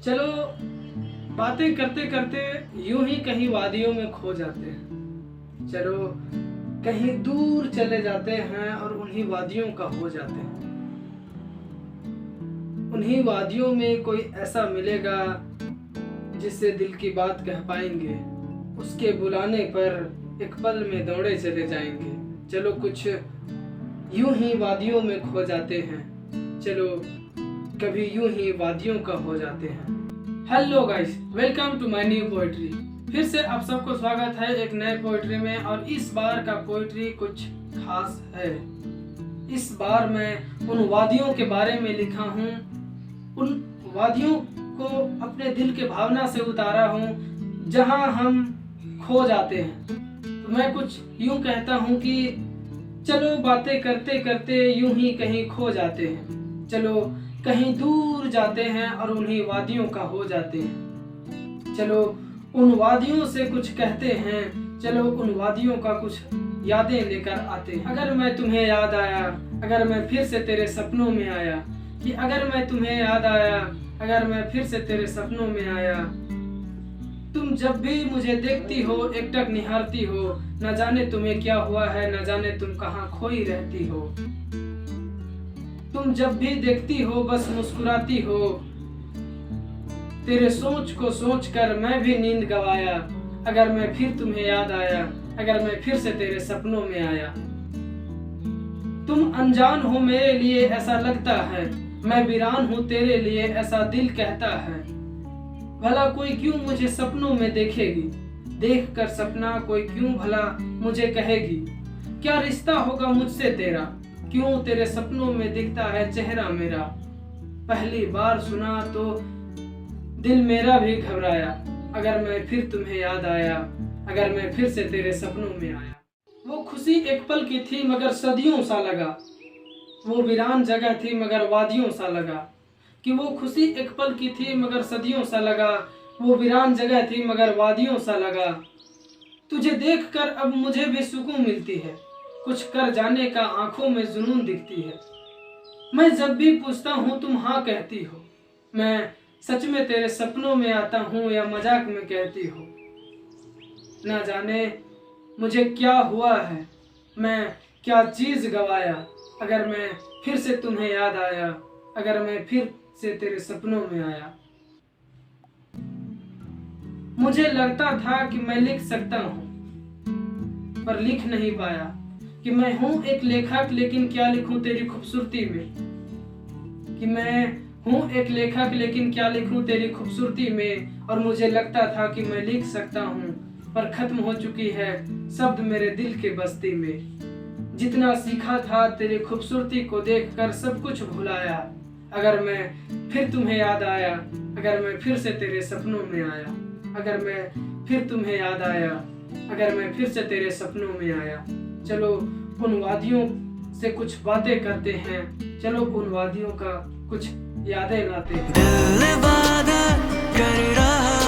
चलो बातें करते करते यूं ही कहीं वादियों में खो जाते हैं। चलो कहीं दूर चले जाते हैं और उन्हीं वादियों का हो जाते हैं। उन्हीं वादियों में कोई ऐसा मिलेगा जिससे दिल की बात कह पाएंगे। उसके बुलाने पर एक पल में दौड़े चले जाएंगे। चलो कुछ यूं ही वादियों में खो जाते हैं। चलो कभी यूं ही वादियों का हो जाते हैं। Hello guys, welcome to my new poetry. फिर से आप सबको स्वागत है एक नए पोएट्री में। और इस बार का पोएट्री कुछ खास है। इस बार मैं उन वादियों के बारे में लिखा हूँ, उन वादियों को अपने दिल के भावना से उतारा हूँ जहाँ हम खो जाते हैं। तो मैं कुछ यूं कहता हूँ कि चलो बातें करते करते यूं ही कहीं खो जाते हैं। चलो कहीं दूर जाते हैं और उन्हीं वादियों का हो जाते हैं। चलो उन वादियों से कुछ कहते हैं। चलो उन वादियों का कुछ यादें लेकर आते हैं। अगर मैं तुम्हें याद आया, अगर मैं फिर से तेरे सपनों में आया, कि अगर मैं तुम्हें याद आया, अगर मैं फिर से तेरे सपनों में आया। तुम जब भी मुझे देखती हो एकटक निहारती हो, न जाने तुम्हें क्या हुआ है, न जाने तुम कहाँ खोई रहती हो। तुम जब भी देखती हो बस मुस्कुराती हो। तेरे सोच को सोच कर मैं भी नींद गवाया। अगर मैं फिर तुम्हें याद आया, अगर मैं फिर से तेरे सपनों में आया। तुम अनजान हो मेरे लिए ऐसा लगता है, मैं वीरान हूँ तेरे लिए ऐसा दिल कहता है। भला कोई क्यों मुझे सपनों में देखेगी, देख कर सपना कोई क्यों भला मुझे कहेगी। क्या रिश्ता होगा मुझसे तेरा, क्यों तेरे सपनों में दिखता है चेहरा मेरा। पहली बार सुना तो दिल मेरा भी घबराया। अगर मैं फिर तुम्हें याद आया, अगर मैं फिर से तेरे सपनों में आया। वो खुशी एक पल की थी मगर सदियों सा लगा। वो वीरान जगह थी मगर वादियों सा लगा। कि वो खुशी एक पल की थी मगर सदियों सा लगा। वो वीरान जगह थी मगर वादियों सा लगा। तुझे देखकर अब मुझे भी सुकून मिलती है, कुछ कर जाने का आंखों में जुनून दिखती है। मैं जब भी पूछता हूँ तुम हाँ कहती हो। मैं सच में तेरे सपनों में आता हूँ या मजाक में कहती हो। ना जाने मुझे क्या हुआ है, मैं क्या चीज गवाया। अगर मैं फिर से तुम्हें याद आया, अगर मैं फिर से तेरे सपनों में आया। मुझे लगता था कि मैं लिख सकता हूँ पर लिख नहीं पाया। कि मैं हूँ एक लेखक लेकिन क्या लिखूं तेरी खूबसूरती में। कि मैं हूँ एक लेखक लेकिन क्या लिखूं तेरी खूबसूरती में। और मुझे लगता था कि मैं लिख सकता हूँ पर खत्म हो चुकी है शब्द मेरे दिल के बस्ती में। जितना सीखा था तेरी खूबसूरती को देखकर सब कुछ भुलाया। अगर मैं फिर तुम्हें याद आया, अगर मैं फिर से तेरे सपनों में आया, अगर मैं फिर तुम्हें याद आया, अगर मैं फिर से तेरे सपनों में आया। चलो उन वादियों से कुछ बातें करते हैं। चलो उन वादियों का कुछ यादें लाते हैं। दिल वादा कर रहा